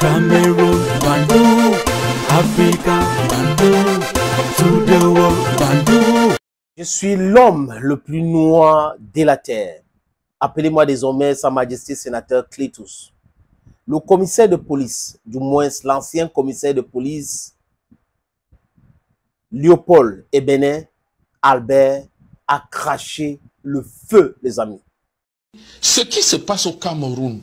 Cameroon, Bandung, Africa, Bandung, to the world, Bandung. Je suis l'homme le plus noir de la terre. Appelez-moi désormais Sa Majesté Sénateur Clétus. Le commissaire de police, du moins l'ancien commissaire de police, Léopold Ebené Albert, a craché le feu, les amis. Ce qui se passe au Cameroun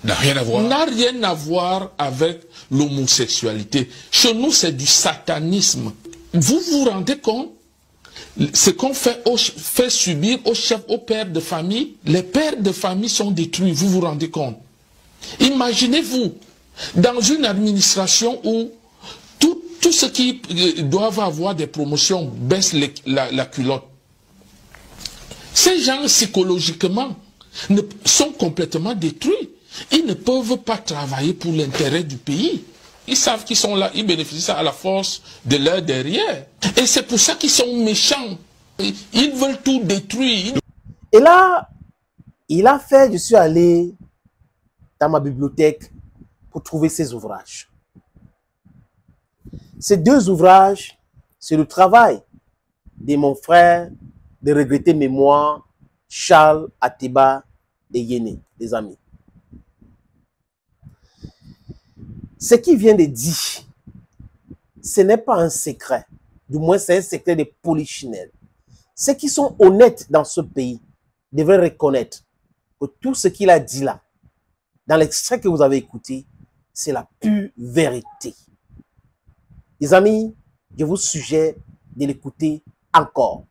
n'a rien à voir. N'a rien à voir avec l'homosexualité. Chez nous, c'est du satanisme. Vous vous rendez compte? Ce qu'on fait subir aux chefs, aux pères de famille, les pères de famille sont détruits, vous vous rendez compte? Imaginez-vous, dans une administration où tous ceux qui doivent avoir des promotions baissent la culotte. Ces gens, psychologiquement, sont complètement détruits. Ils ne peuvent pas travailler pour l'intérêt du pays. Ils savent qu'ils sont là, ils bénéficient à la force de leur derrière. Et c'est pour ça qu'ils sont méchants. Ils veulent tout détruire. Et là, il a fait, je suis allé dans ma bibliothèque pour trouver ces ouvrages. Ces deux ouvrages, c'est le travail de mon frère de regretter mémoire, Charles Atiba et Yéné, les amis. Ce qu'il vient de dire, ce n'est pas un secret. Du moins, c'est un secret de polichinelle. Ceux qui sont honnêtes dans ce pays devraient reconnaître que tout ce qu'il a dit là, dans l'extrait que vous avez écouté, c'est la pure vérité. Les amis, je vous suggère de l'écouter encore.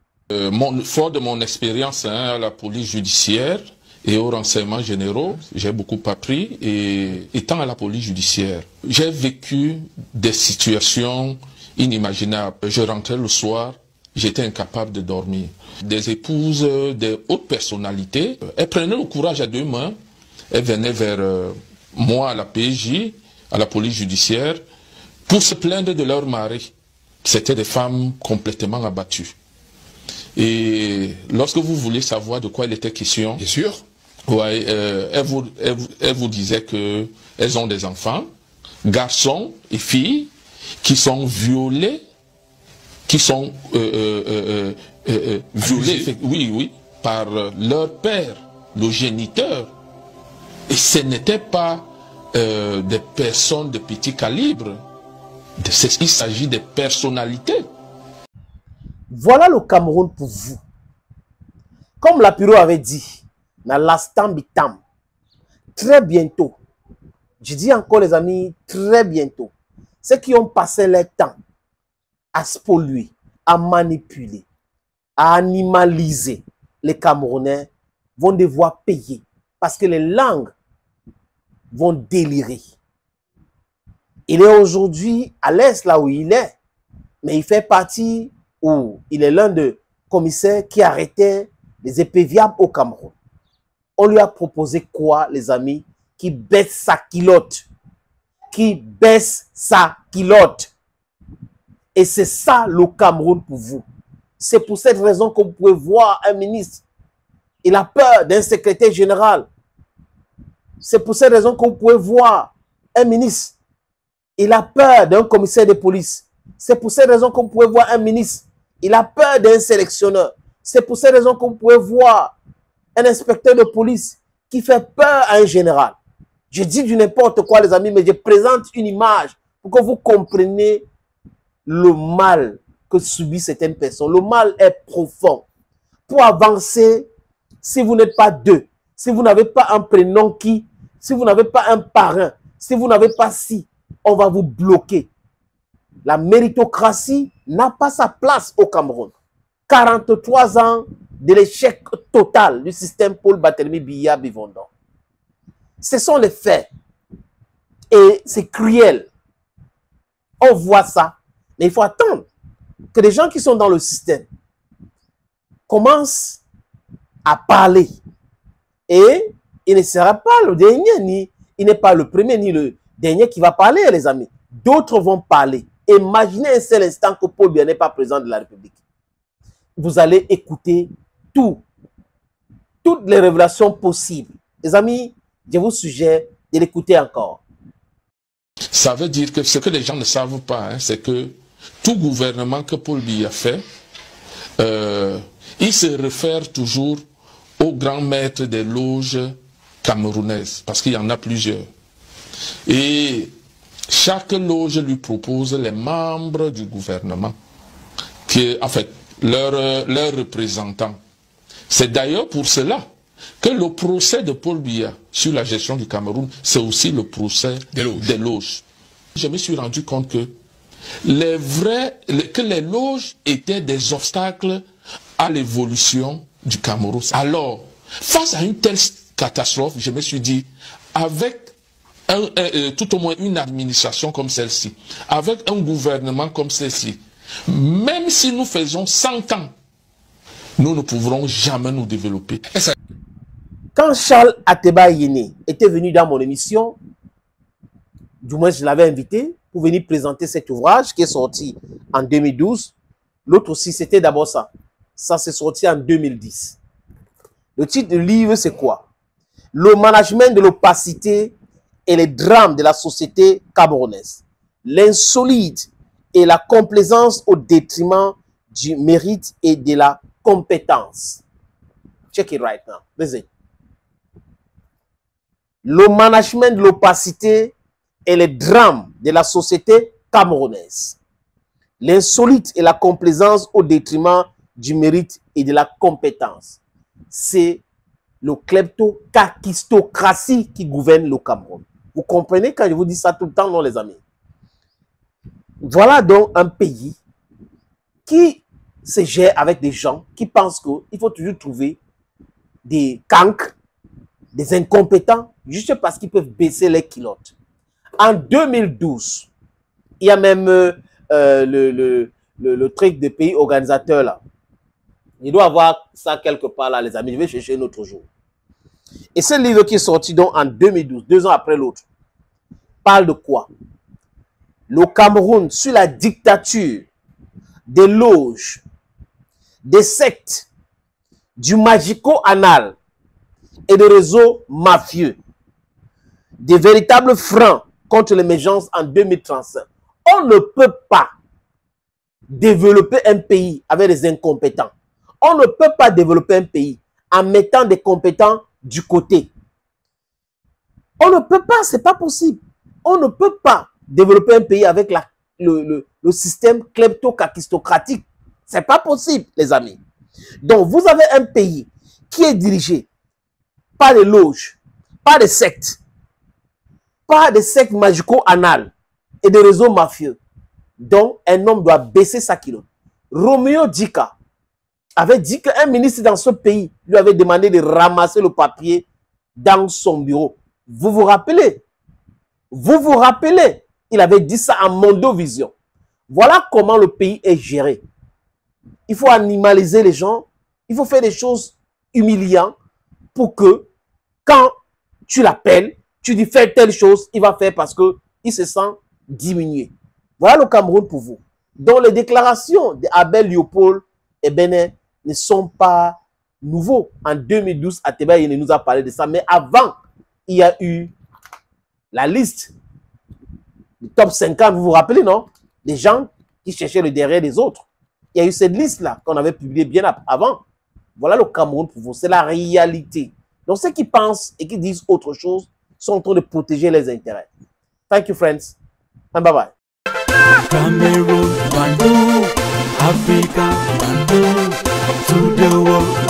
Fort de mon expérience à la police judiciaire et aux renseignements généraux, j'ai beaucoup appris. Et étant à la police judiciaire, j'ai vécu des situations inimaginables. Je rentrais le soir, j'étais incapable de dormir. Des épouses, des hautes personnalités, elles prenaient le courage à deux mains. Elles venaient vers moi à la PJ, à la police judiciaire, pour se plaindre de leur mari. C'était des femmes complètement abattues. Et lorsque vous voulez savoir de quoi il était question, Bien sûr. Ouais, elles vous disaient que elles ont des enfants, garçons et filles, qui sont violés, violés, oui, par leur père, le géniteur. Et ce n'était pas des personnes de petit calibre. Il s'agit des personnalités. Voilà le Cameroun pour vous. Comme Lapiro avait dit, dans l'instant bitam, très bientôt, je dis encore les amis, très bientôt, ceux qui ont passé leur temps à spolier, à manipuler, à animaliser les Camerounais vont devoir payer parce que les langues vont délirer. Il est aujourd'hui à l'est là où il est, mais il fait partie où il est l'un des commissaires qui arrêtait les épéviables au Cameroun. On lui a proposé quoi, les amis? Qui baisse sa culotte. Qui baisse sa culotte. Et c'est ça le Cameroun pour vous. C'est pour cette raison que vous pouvez voir un ministre. Il a peur d'un secrétaire général. C'est pour cette raison que vous pouvez voir un ministre. Il a peur d'un commissaire de police. C'est pour cette raison que vous pouvez voir un ministre. Il a peur d'un sélectionneur. C'est pour cette raison que vous pouvez voir un inspecteur de police qui fait peur à un général. Je dis du n'importe quoi, les amis, mais je présente une image pour que vous compreniez le mal que subissent certaines personnes. Le mal est profond. Pour avancer, si vous n'êtes pas deux, si vous n'avez pas un prénom si vous n'avez pas un parrain, si vous n'avez pas si, on va vous bloquer. La méritocratie n'a pas sa place au Cameroun. 43 ans de l'échec total du système Paul Barthélemy Biya Bivondon. Ce sont les faits. Et c'est cruel. On voit ça. Mais il faut attendre que les gens qui sont dans le système commencent à parler. Et il ne sera pas le dernier, il n'est pas le premier ni le dernier qui va parler, les amis. D'autres vont parler. Imaginez un seul instant que Paul Biya n'est pas président de la République. Vous allez écouter toutes les révélations possibles. Les amis, je vous suggère de l'écouter encore. Ça veut dire que ce que les gens ne savent pas, hein, c'est que tout gouvernement que Paul Biya fait, il se réfère toujours au grand maître des loges camerounaises, parce qu'il y en a plusieurs. Et chaque loge lui propose les membres du gouvernement, en fait, leurs représentants. C'est d'ailleurs pour cela que le procès de Paul Biya sur la gestion du Cameroun, c'est aussi le procès des loges. Je me suis rendu compte que les loges étaient des obstacles à l'évolution du Cameroun. Alors, face à une telle catastrophe, je me suis dit, avec tout au moins une administration comme celle-ci, avec un gouvernement comme celle-ci, même si nous faisons 100 ans, nous ne pourrons jamais nous développer. Quand Charles Ateba Yene était venu dans mon émission, du moins je l'avais invité pour venir présenter cet ouvrage qui est sorti en 2012. L'autre aussi, c'était d'abord ça. Ça s'est sorti en 2010. Le titre du livre, c'est quoi? Le management de l'opacité et les drames de la société camerounaise. L'insolite et la complaisance au détriment du mérite et de la compétence. Check it right now. Listen. Le management de l'opacité et les drames de la société camerounaise. L'insolite et la complaisance au détriment du mérite et de la compétence. C'est le kleptocratie qui gouverne le Cameroun. Vous comprenez quand je vous dis ça tout le temps, non les amis? Voilà donc un pays qui se gère avec des gens qui pensent qu'il faut toujours trouver des cancres, des incompétents, juste parce qu'ils peuvent baisser les culottes. En 2012, il y a même le truc des pays organisateurs là. Il doit avoir ça quelque part là, les amis. Je vais chercher un autre jour. Et ce livre qui est sorti donc en 2012, 2 ans après l'autre, parle de quoi? Le Cameroun sur la dictature des loges, des sectes, du magico-anal et des réseaux mafieux, des véritables freins contre l'émergence en 2035. On ne peut pas développer un pays avec des incompétents. On ne peut pas développer un pays en mettant des compétents du côté. On ne peut pas, c'est pas possible. On ne peut pas développer un pays avec le système kleptocratique. C'est pas possible, les amis. Donc, vous avez un pays qui est dirigé par des loges, par des sectes magico-anales et des réseaux mafieux. Donc, un homme doit baisser sa culotte. Roméo Dika avait dit qu'un ministre dans ce pays lui avait demandé de ramasser le papier dans son bureau. Vous vous rappelez? Vous vous rappelez? Il avait dit ça en Mondovision. Voilà comment le pays est géré. Il faut animaliser les gens. Il faut faire des choses humiliantes pour que quand tu l'appelles, tu dis fais telle chose, il va faire parce qu'il se sent diminué. Voilà le Cameroun pour vous. Donc les déclarations d'Abel Léopold et Bénin ne sont pas nouveaux. En 2012, Ateba Yene nous a parlé de ça. Mais avant, il y a eu la liste du top 50, vous vous rappelez, non? Des gens qui cherchaient le derrière des autres. Il y a eu cette liste-là qu'on avait publiée bien avant. Voilà le Cameroun pour vous. C'est la réalité. Donc ceux qui pensent et qui disent autre chose sont en train de protéger les intérêts. Thank you, friends. And bye-bye. Cameroon, Bandung, Africa, Bandung, to the world.